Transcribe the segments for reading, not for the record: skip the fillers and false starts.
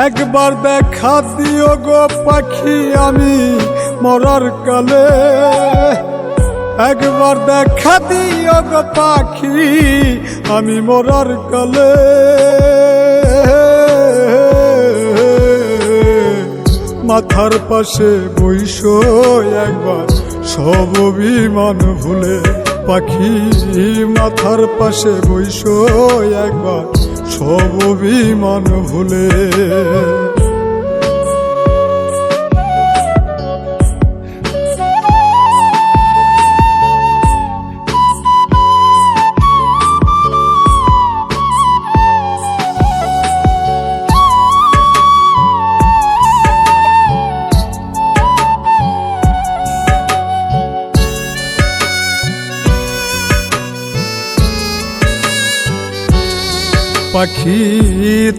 একবার দেখা দিও গো পাখি আমি মরার কালে, একবার দেখা দিও গো পাখি আমি মরার কালে। মাথার পাশে বইসো একবার সব অভিমান ভুলে, পাখি মাথার পাশে বইসো একবার সব অভিমান ভুলে। পাখি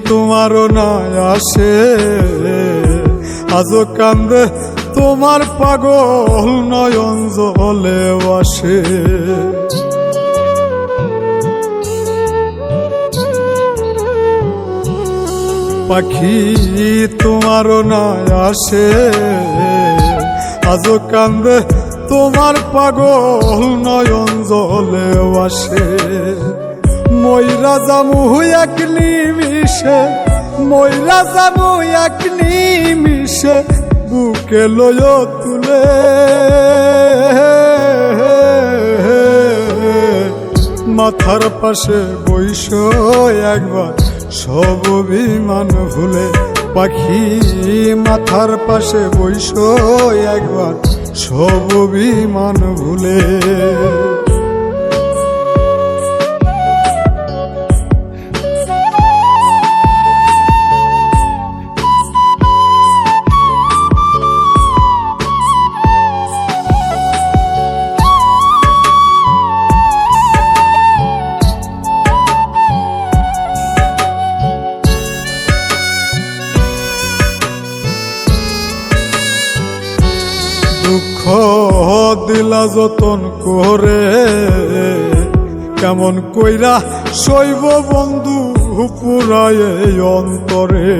তোমারও না আসে আজও কান্দে তোমার পাগল নয়ন জলে আসে। পাখি তোমারও না আসে আজও কান্দে তোমার পাগল নয়ন জলে আসে। ময়রা জামু এক নিমিষে, ময়রা জামু এক নিমিষে বুকে লয় তুলে। মাথার পাশে বইসো একবার সব অভিমান ভুলে, পাখি মাথার পাশে বইসো একবার সব অভিমান ভুলে। দুঃখ দিলা যতন করে কেমন কইরা শৈব বন্ধু পুরায় অন্তরে।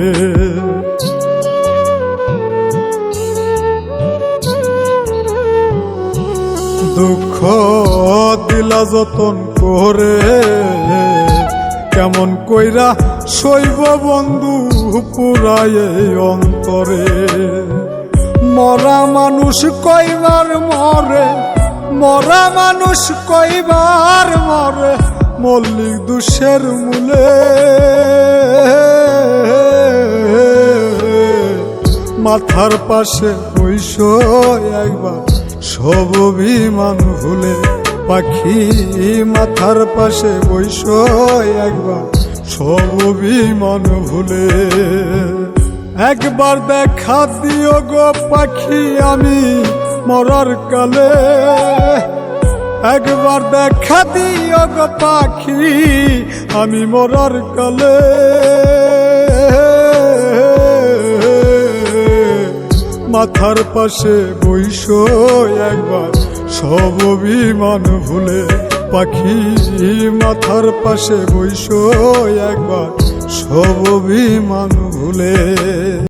দুঃখ দিলা যতন করে কেমন কইরা শৈব বন্ধু পুরায় অন্তরে। মরা মানুষ কইবার মরে, মরা মানুষ কইবার মরে মল্লিক দুষের মূলে। মাথার পাশে বইসো একবার সব অভিমান ভুলে, পাখি মাথার পাশে বইসো একবার সব অভিমান ভুলে। একবার দেখা দিও গো পাখি আমি মরার কালে, একবার দেখা দিও গো পাখি আমি মরার কালে। মাথার পাশে বইসো একবার সব অভিমান ভুলে, পাখি মাথার পাশে বইসো একবার সব অভিমান ভুলে।